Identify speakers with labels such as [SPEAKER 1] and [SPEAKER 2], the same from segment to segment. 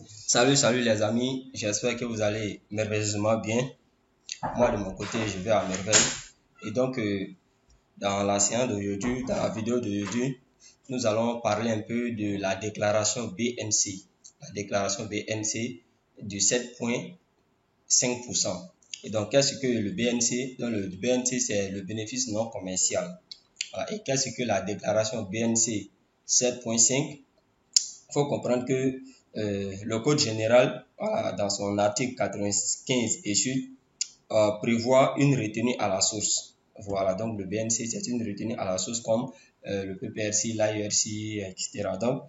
[SPEAKER 1] Salut les amis, j'espère que vous allez merveilleusement bien. Moi de mon côté, je vais à merveille. Et donc, dans la séance d'aujourd'hui, dans la vidéo d'aujourd'hui, nous allons parler un peu de la déclaration BNC. La déclaration BNC du 7,5%. Et donc, qu'est-ce que le BNC? Donc, le BNC, c'est le bénéfice non commercial. Voilà. Et qu'est-ce que la déclaration BNC 7,5? Il faut comprendre que le Code général, voilà, dans son article 95 et suite, prévoit une retenue à la source. Voilà, donc le BNC, c'est une retenue à la source comme le PPRC, l'AERC, etc. Donc,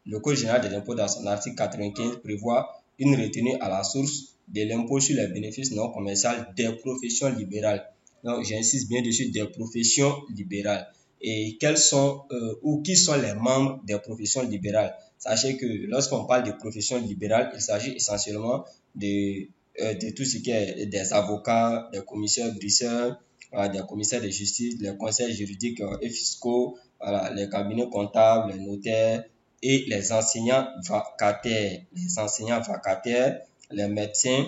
[SPEAKER 1] le code général des impôts, dans son article 95, prévoit une retenue à la source de l'impôt sur les bénéfices non commerciaux des professions libérales. Donc, j'insiste bien dessus, des professions libérales. Et quels sont ou qui sont les membres des professions libérales? Sachez que lorsqu'on parle de professions libérales, il s'agit essentiellement de tout ce qui est des avocats, des commissaires briseurs, des commissaires de justice, les conseils juridiques et fiscaux, voilà, les cabinets comptables, les notaires et les enseignants vacataires. Les enseignants vacataires, les médecins,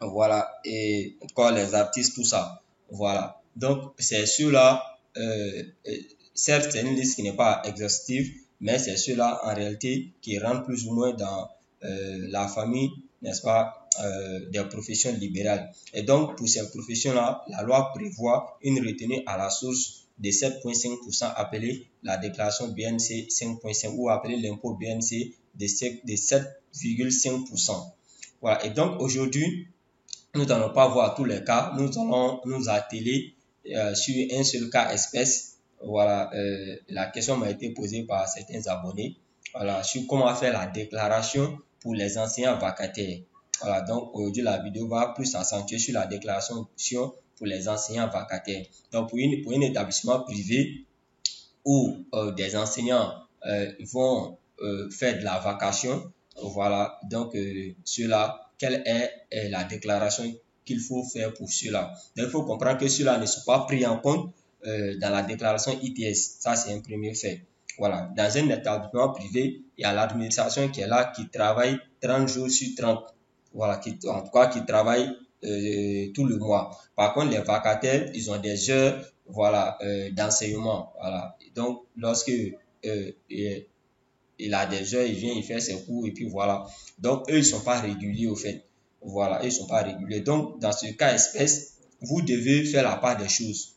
[SPEAKER 1] voilà, et encore les artistes, tout ça. Voilà. Donc, c'est ceux-là, certes, c'est une liste qui n'est pas exhaustive, mais c'est ceux-là, en réalité, qui rentrent plus ou moins dans la famille, n'est-ce pas, des professions libérales. Et donc, pour ces professions-là, la loi prévoit une retenue à la source de 7,5% appelée la déclaration BNC 5,5 ou appelée l'impôt BNC de 7,5%. Voilà. Et donc, aujourd'hui, nous n'allons pas voir tous les cas, nous allons nous atteler sur un seul cas espèce. Voilà, la question m'a été posée par certains abonnés, voilà, sur comment faire la déclaration pour les enseignants vacataires. Voilà, donc aujourd'hui la vidéo va plus s'accentuer sur la déclaration pour les enseignants vacataires. Donc pour un établissement privé où des enseignants vont faire de la vacation, voilà, donc cela, quelle est la déclaration qu'il faut faire pour cela. Donc, il faut comprendre que cela ne sont pas pris en compte dans la déclaration ITS. Ça, c'est un premier fait. Voilà. Dans un établissement privé, il y a l'administration qui est là, qui travaille 30 jours sur 30. Voilà, en tout cas, qui travaille tout le mois. Par contre, les vacataires, ils ont des heures, voilà, d'enseignement. Voilà. Donc, lorsque il a des heures, il vient, il fait ses cours et puis voilà. Donc, eux, ils sont pas réguliers au fait. Voilà, eux, ils sont pas réguliers. Donc, dans ce cas espèce, vous devez faire la part des choses.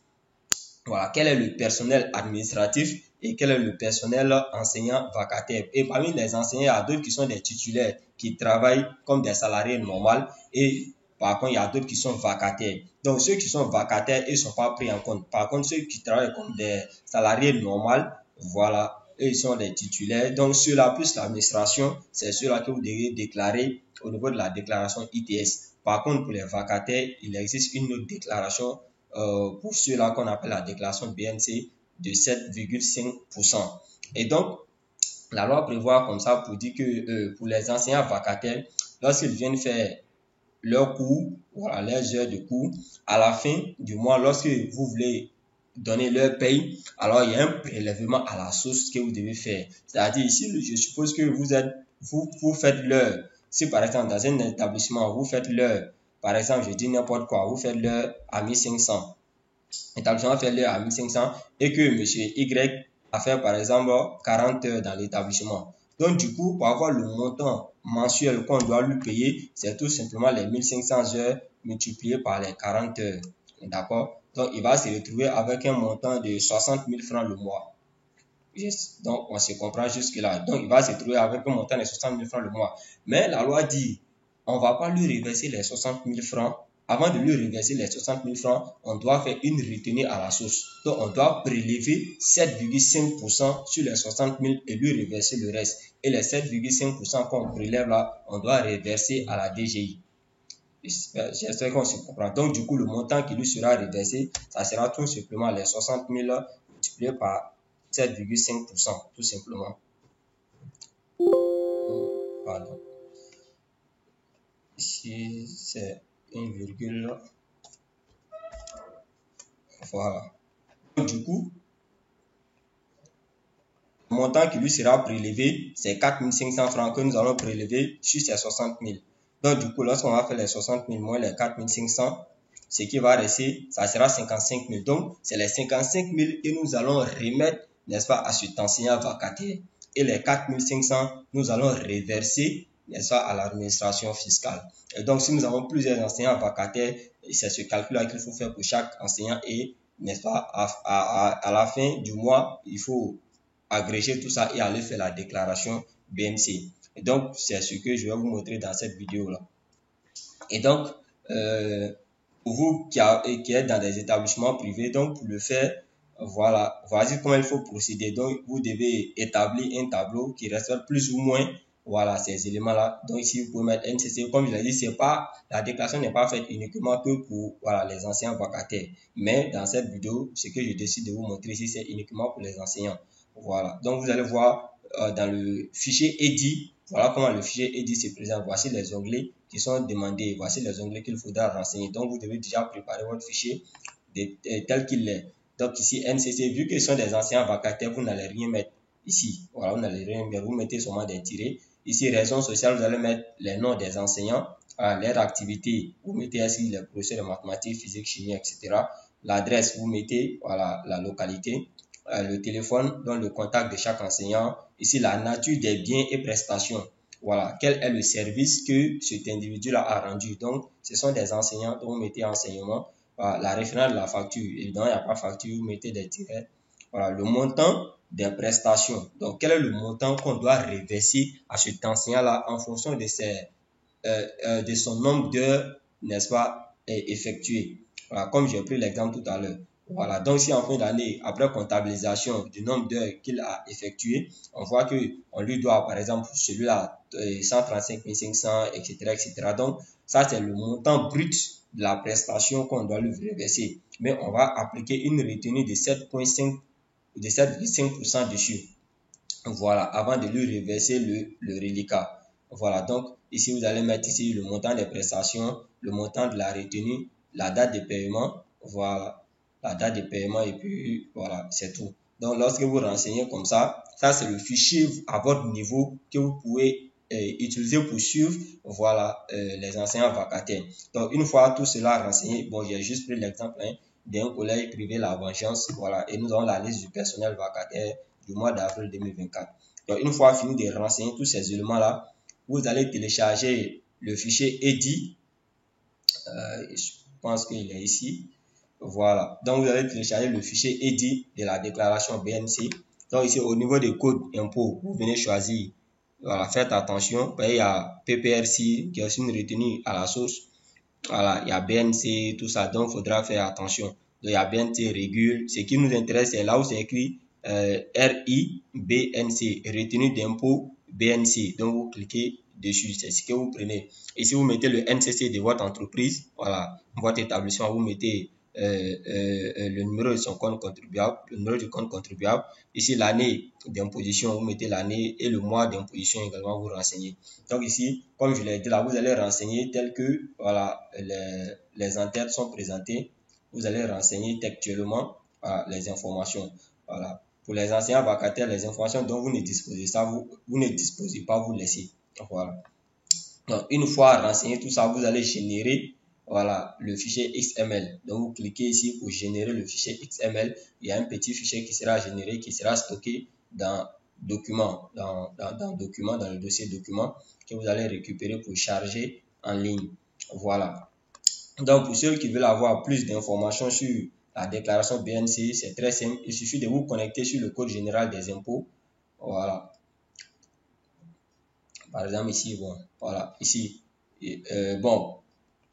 [SPEAKER 1] Voilà, quel est le personnel administratif et quel est le personnel enseignant vacataire. Et parmi les enseignants, il y a d'autres qui sont des titulaires, qui travaillent comme des salariés normaux et par contre, il y a d'autres qui sont vacataires. Donc, ceux qui sont vacataires, ils ne sont pas pris en compte. Par contre, ceux qui travaillent comme des salariés normaux, voilà, eux, ils sont des titulaires. Donc, ceux-là, plus l'administration, c'est ceux-là que vous devez déclarer au niveau de la déclaration ITS. Par contre, pour les vacataires, il existe une autre déclaration pour ceux-là qu'on appelle la déclaration BNC de 7,5%. Et donc, la loi prévoit comme ça pour dire que pour les enseignants vacataires, lorsqu'ils viennent faire leurs cours, voilà, leurs heures de cours, à la fin du mois, lorsque vous voulez donner leur paye, alors il y a un prélèvement à la source que vous devez faire. C'est-à-dire ici, je suppose que vous faites l'heure. Si par exemple dans un établissement, vous faites l'heure, par exemple, je dis n'importe quoi, vous faites l'heure à 1500. L'établissement fait l'heure à 1500 et que monsieur Y a fait par exemple 40 heures dans l'établissement. Donc du coup, pour avoir le montant mensuel qu'on doit lui payer, c'est tout simplement les 1500 heures multipliées par les 40 heures. D'accord? Donc il va se retrouver avec un montant de 60 000 francs le mois. Yes. Donc on se comprend jusque-là. Donc il va se trouver avec un montant de 60 000 francs le mois. Mais la loi dit, on ne va pas lui reverser les 60 000 francs. Avant de lui reverser les 60 000 francs, on doit faire une retenue à la source. Donc, on doit prélever 7,5% sur les 60 000 et lui reverser le reste. Et les 7,5% qu'on prélève là, on doit reverser à la DGI. J'espère qu'on se comprend. Donc, du coup, le montant qui lui sera reversé, ça sera tout simplement les 60 000 multiplié par 7,5%, tout simplement. Pardon. Ici, c'est 1 virgule. Voilà. Du coup, montant qui lui sera prélevé, c'est 4 500 francs que nous allons prélever sur ces 60 000. Donc, du coup, lorsqu'on va faire les 60 000 moins les 4 500, ce qui va rester, ça sera 55 000. Donc, c'est les 55 000 que nous allons remettre, n'est-ce pas, à cet enseignant vacataire. Et les 4 500, nous allons reverser, n'est-ce pas, à l'administration fiscale. Et donc, si nous avons plusieurs enseignants vacataires, c'est ce calcul-là qu'il faut faire pour chaque enseignant et, n'est-ce pas, à la fin du mois, il faut agréger tout ça et aller faire la déclaration BNC. Et donc, c'est ce que je vais vous montrer dans cette vidéo-là. Et donc, pour vous qui êtes dans des établissements privés, donc pour le faire, voilà, voici comment il faut procéder. Donc, vous devez établir un tableau qui respecte plus ou moins, voilà, ces éléments-là. Donc, ici, vous pouvez mettre NCC. Comme je l'ai dit, c'est pas, la déclaration n'est pas faite uniquement que pour, voilà, les anciens vacataires. Mais dans cette vidéo, ce que je décide de vous montrer ici, c'est uniquement pour les enseignants. Voilà. Donc, vous allez voir dans le fichier EDI, voilà comment le fichier EDI se présente. Voici les onglets qui sont demandés. Voici les onglets qu'il faudra renseigner. Donc, vous devez déjà préparer votre fichier tel qu'il est. Donc, ici, NCC, vu que ce sont des anciens vacataires, vous n'allez rien mettre ici. Voilà, vous n'allez rien mettre. Vous mettez seulement des tirets. Ici, raison sociale, vous allez mettre les noms des enseignants, leur activité. Vous mettez ici les professeurs de mathématiques, physique, chimie, etc. L'adresse, vous mettez, voilà, la localité. Le téléphone, donc le contact de chaque enseignant. Ici, la nature des biens et prestations. Voilà, quel est le service que cet individu-là a rendu. Donc, ce sont des enseignants, donc vous mettez enseignement. Voilà, la référence de la facture, évidemment, il n'y a pas facture, vous mettez des tirets. Voilà, le montant des prestations. Donc, quel est le montant qu'on doit reverser à cet enseignant-là en fonction de son nombre d'heures, n'est-ce pas, effectuées. Voilà, comme j'ai pris l'exemple tout à l'heure. Voilà, donc si en fin d'année, après comptabilisation du nombre d'heures qu'il a effectué, on voit qu'on lui doit, par exemple, celui-là, 135 500, etc., etc. Donc, ça, c'est le montant brut de la prestation qu'on doit lui reverser. Mais on va appliquer une retenue de 7,5% dessus. Voilà, avant de lui reverser le reliquat. Voilà, donc ici, vous allez mettre ici le montant des prestations, le montant de la retenue, la date de paiement. Voilà, la date de paiement et puis voilà, c'est tout. Donc, lorsque vous renseignez comme ça c'est le fichier à votre niveau que vous pouvez utiliser pour suivre, voilà, les enseignants vacataires. Donc, une fois tout cela renseigné, bon, j'ai juste pris l'exemple d'un collège privé La Vengeance, voilà, et nous avons la liste du personnel vacataire du mois d'avril 2024. Donc, une fois fini de renseigner tous ces éléments-là, vous allez télécharger le fichier EDI. Je pense qu'il est ici. Voilà. Donc, vous allez télécharger le fichier EDI de la déclaration BNC. Donc, ici, au niveau des codes impôts, vous venez choisir. Voilà, faites attention. Il y a PPRC qui est aussi une retenue à la source. Voilà, il y a BNC, tout ça. Donc, il faudra faire attention. Donc, il y a BNC régule. Ce qui nous intéresse, c'est là où c'est écrit RIBNC, retenue d'impôt BNC. Donc, vous cliquez dessus, c'est ce que vous prenez. Et si vous mettez le NCC de votre entreprise, voilà, votre établissement, vous mettez le numéro de son compte contribuable, le numéro du compte contribuable. Ici, l'année d'imposition, vous mettez l'année et le mois d'imposition également, vous renseignez. Donc ici, comme je l'ai dit là, vous allez renseigner tel que voilà, les en-têtes sont présentées. Vous allez renseigner textuellement les informations. Voilà. Pour les enseignants vacataires, les informations dont vous ne disposez pas, vous laissez. Voilà. Donc, une fois renseigné tout ça, vous allez générer voilà, le fichier XML. Donc, vous cliquez ici pour générer le fichier XML. Il y a un petit fichier qui sera généré, qui sera stocké dans document, dans le dossier document que vous allez récupérer pour charger en ligne. Voilà. Donc, pour ceux qui veulent avoir plus d'informations sur la déclaration BNC, c'est très simple. Il suffit de vous connecter sur le code général des impôts. Voilà. Par exemple, ici, bon, voilà, ici, bon,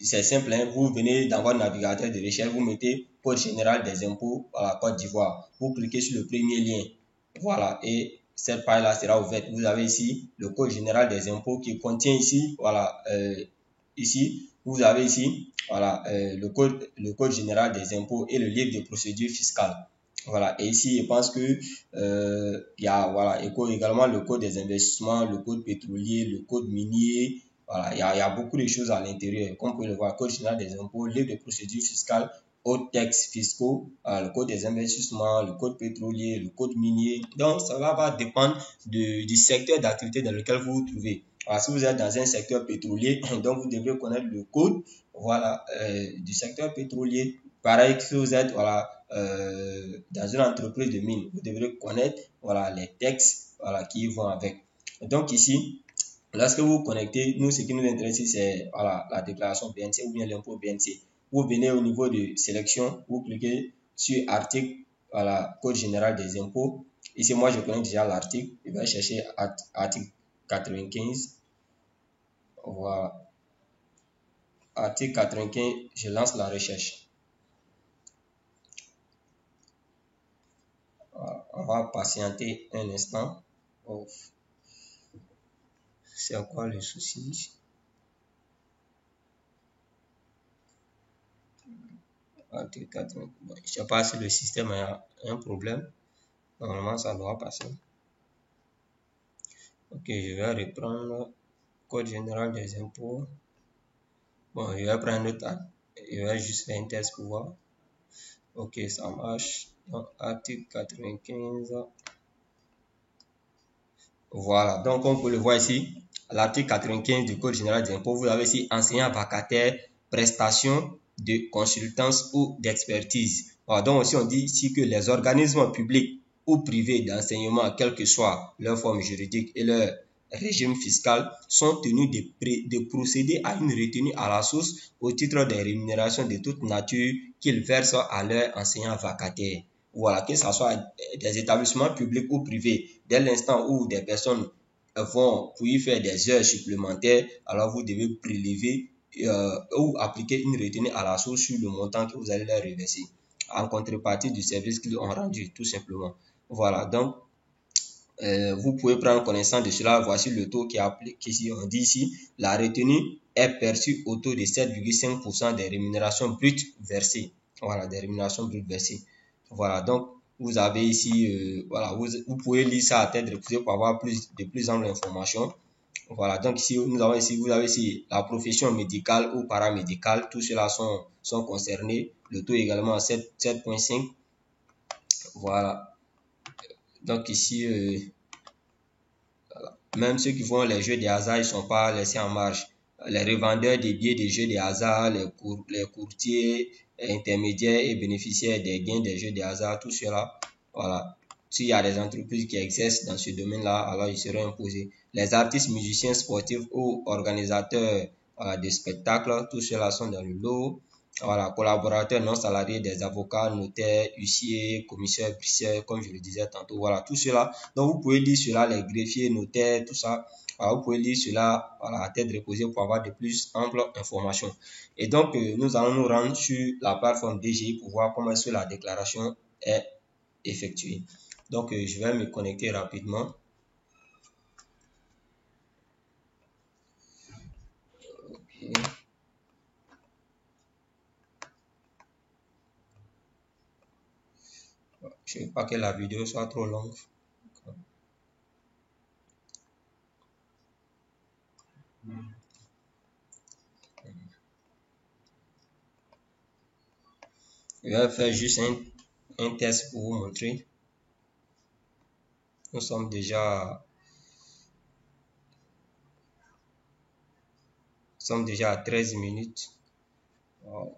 [SPEAKER 1] c'est simple, hein, vous venez dans votre navigateur de recherche, vous mettez code général des impôts, voilà, Côte d'Ivoire. Vous cliquez sur le premier lien, voilà, et cette page-là sera ouverte. Vous avez ici le code général des impôts qui contient ici, voilà, ici, vous avez ici, voilà, le code général des impôts et le livre de procédure fiscale. Voilà, et ici, je pense que il y a voilà, également le code des investissements, le code pétrolier, le code minier. Voilà, il y a beaucoup de choses à l'intérieur. Comme vous pouvez le voir, code général des impôts, livre de procédure fiscale, aux textes fiscaux, le code des investissements, le code pétrolier, le code minier. Donc, cela va dépendre du secteur d'activité dans lequel vous vous trouvez. Alors, si vous êtes dans un secteur pétrolier, donc vous devez connaître le code, voilà, du secteur pétrolier. Pareil que si vous êtes, voilà, dans une entreprise de mine, vous devrez connaître, voilà, les textes, voilà, qui vont avec. Donc ici, lorsque vous vous connectez, nous, ce qui nous intéresse, c'est, voilà, la déclaration BNC ou bien l'impôt BNC. Vous venez au niveau de sélection, vous cliquez sur article, voilà, code général des impôts. Ici, moi, je connais déjà l'article. Je vais chercher article 95. Voilà. Article 95, je lance la recherche. Voilà. On va patienter un instant. Oh. C'est quoi le souci? Article 80. Bon, je ne sais pas si le système a un problème. Normalement, ça doit passer. Ok, je vais reprendre Code général des impôts. Bon, je vais prendre notre acte. Je vais juste faire un test pour voir. Ok, ça marche. Donc, article 95. Voilà. Donc, comme vous pouvez le voir ici, l'article 95 du Code général des impôts, vous avez ici enseignant vacataire, prestation de consultance ou d'expertise. Voilà. Donc, aussi, on dit ici que les organismes publics ou privés d'enseignement, quelle que soit leur forme juridique et leur régime fiscal, sont tenus de procéder à une retenue à la source au titre des rémunérations de toute nature qu'ils versent à leurs enseignants vacataires. Voilà, que ce soit des établissements publics ou privés, dès l'instant où des personnes vont pour y faire des heures supplémentaires, alors vous devez prélever ou appliquer une retenue à la source sur le montant que vous allez leur reverser en contrepartie du service qu'ils ont rendu, tout simplement. Voilà, donc vous pouvez prendre connaissance de cela. Voici le taux qui est appliqué ici. On dit ici, la retenue est perçue au taux de 7,5% des rémunérations brutes versées. Voilà, des rémunérations brutes versées. Voilà, donc vous avez ici, voilà, vous pouvez lire ça à tête reposée pour avoir de plus amples informations. Voilà, donc ici, vous avez ici la profession médicale ou paramédicale, tous ceux-là sont concernés. Le taux est également à 7,5. Voilà. Donc ici, même ceux qui font les jeux de hasard, ils ne sont pas laissés en marge. Les revendeurs des billets de jeux de hasard, les courtiers intermédiaires et bénéficiaires des gains des jeux de hasard, tout cela, voilà. S'il y a des entreprises qui exercent dans ce domaine-là, alors ils seront imposés. Les artistes, musiciens, sportifs ou organisateurs de spectacles, tout cela sont dans le lot. Voilà, collaborateurs non salariés des avocats, notaires, huissiers, commissaires, priseurs, comme je le disais tantôt. Voilà, tout cela. Donc, vous pouvez lire cela, les greffiers, notaires, tout ça. Voilà, vous pouvez lire cela à tête reposée pour avoir de plus amples informations. Et donc, nous allons nous rendre sur la plateforme DGI pour voir comment est-ce que la déclaration est effectuée. Donc, je vais me connecter rapidement. Okay. Je ne veux pas que la vidéo soit trop longue. Je vais faire juste un test pour vous montrer. Nous sommes déjà à 13 minutes. Wow.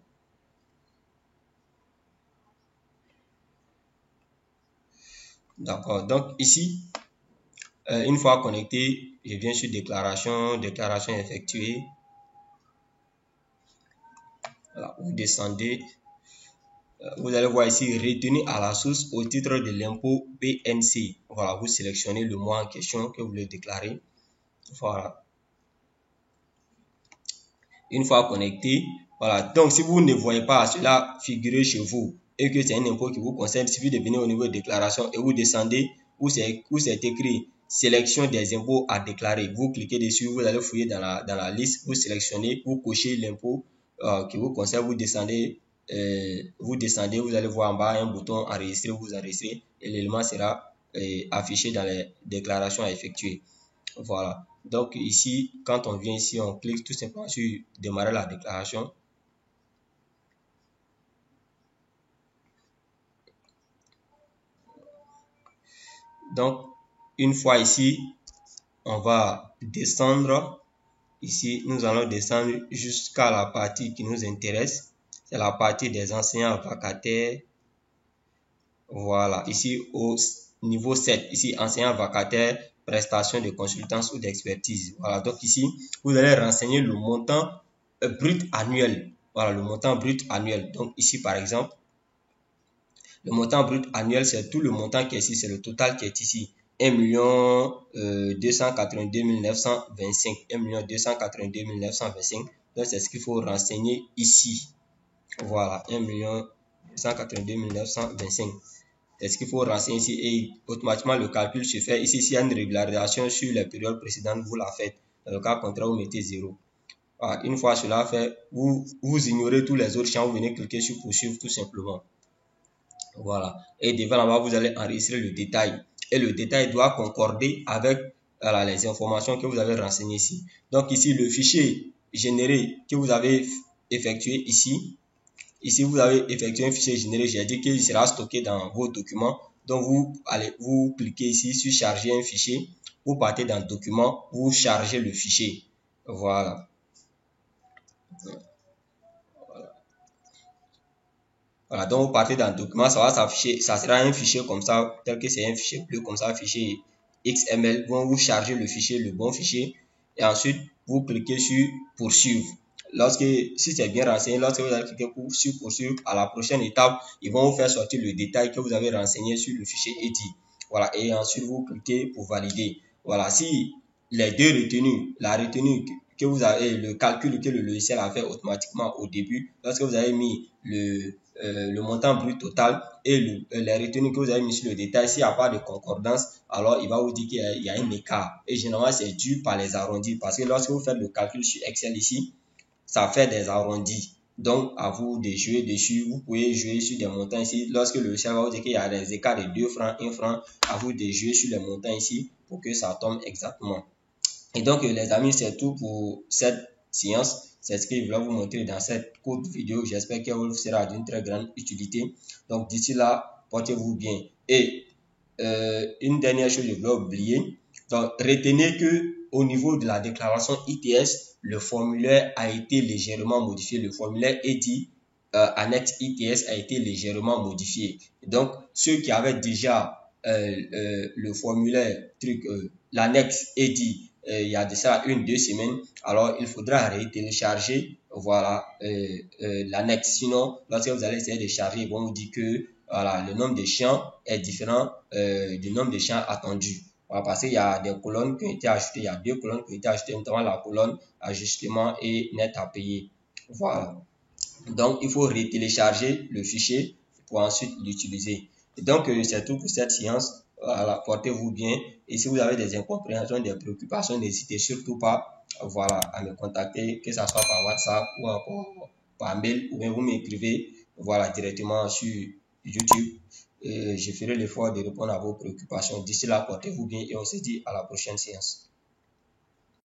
[SPEAKER 1] D'accord. Donc ici, une fois connecté, je viens sur déclaration effectuée. Voilà, vous descendez. Vous allez voir ici retenue à la source au titre de l'impôt BNC. Voilà, vous sélectionnez le mois en question que vous voulez déclarer. Voilà. Une fois connecté, voilà. Donc, si vous ne voyez pas cela figurer chez vous et que c'est un impôt qui vous concerne, il suffit de venir au niveau de déclaration et vous descendez où c'est écrit sélection des impôts à déclarer. Vous cliquez dessus, vous allez fouiller dans la liste, vous sélectionnez, vous cochez l'impôt qui vous concerne, vous descendez, vous allez voir en bas un bouton enregistrer, vous enregistrez et l'élément sera affiché dans les déclarations à effectuer. Voilà. Donc ici, quand on vient ici, on clique tout simplement sur démarrer la déclaration. Donc, une fois ici, on va descendre. Ici, nous allons descendre jusqu'à la partie qui nous intéresse. C'est la partie des enseignants vacataires. Voilà, ici au niveau 7, ici enseignants vacataires, prestations de consultance ou d'expertise. Voilà, donc ici, vous allez renseigner le montant brut annuel. Voilà, le montant brut annuel. Donc ici, par exemple, le montant brut annuel, c'est tout le montant qui est ici, c'est le total qui est ici. 1 282 925. 1 282 925. Donc, c'est ce qu'il faut renseigner ici. Voilà, 1 282 925. C'est ce qu'il faut renseigner ici et automatiquement le calcul se fait. Ici, s'il y a une régularisation sur les périodes précédentes, vous la faites. Dans le cas contraire, vous mettez 0. Voilà, une fois cela fait, vous ignorez tous les autres champs, vous venez cliquer sur poursuivre tout simplement. Voilà. Et devant là-bas, vous allez enregistrer le détail. Et le détail doit concorder avec les informations que vous avez renseignées ici. Donc ici, le fichier généré que vous avez effectué ici. Ici, vous avez effectué un fichier généré. J'ai dit qu'il sera stocké dans vos documents. Donc, vous cliquez ici sur charger un fichier. Vous partez dans document, vous chargez le fichier. Voilà. Voilà, donc vous partez dans le document, ça va s'afficher, ça sera un fichier comme ça, tel que c'est un fichier bleu comme ça, fichier XML. Vous chargez le fichier, le bon fichier, et ensuite vous cliquez sur poursuivre. Si c'est bien renseigné, lorsque vous allez cliquer sur poursuivre, à la prochaine étape, ils vont vous faire sortir le détail que vous avez renseigné sur le fichier EDI. Voilà, et ensuite vous cliquez pour valider. Voilà, si les deux retenues, la retenue que vous avez, le calcul que le logiciel a fait automatiquement au début, lorsque vous avez mis le montant brut total et les retenues que vous avez mis sur le détail, s'il n'y a pas de concordance, alors il va vous dire qu'il y a un écart. Et généralement, c'est dû par les arrondis parce que lorsque vous faites le calcul sur Excel ici, ça fait des arrondis. Donc, à vous de jouer dessus. Vous pouvez jouer sur des montants ici. Lorsque le logiciel va vous dire qu'il y a des écarts de 2 francs, 1 franc, à vous de jouer sur les montants ici pour que ça tombe exactement. Et donc, les amis, c'est tout pour cette séance. C'est ce que je voulais vous montrer dans cette courte vidéo. J'espère qu'elle vous sera d'une très grande utilité. Donc, d'ici là, portez-vous bien. Et une dernière chose, je voulais oublier. Donc, retenez que au niveau de la déclaration ITS, le formulaire a été légèrement modifié. Le formulaire EDI annexe ITS a été légèrement modifié. Donc, ceux qui avaient déjà le formulaire l'annexe EDI il y a de ça 1-2 semaines, alors il faudra télécharger voilà l'annexe. Sinon, lorsque vous allez essayer de charger, ils vont vous dire que voilà, le nombre de champs est différent du nombre de champs attendus. Voilà, parce qu'il y a des colonnes qui ont été ajoutées, il y a 2 colonnes qui ont été ajoutées, notamment la colonne ajustement et net à payer. Voilà. Donc, il faut télécharger le fichier pour ensuite l'utiliser. Donc, c'est tout pour cette séance. Voilà, portez-vous bien. Et si vous avez des incompréhensions, des préoccupations, n'hésitez surtout pas voilà, à me contacter, que ce soit par WhatsApp ou encore par mail, ou bien vous m'écrivez voilà, directement sur YouTube. Et je ferai l'effort de répondre à vos préoccupations. D'ici là, portez-vous bien et on se dit à la prochaine séance.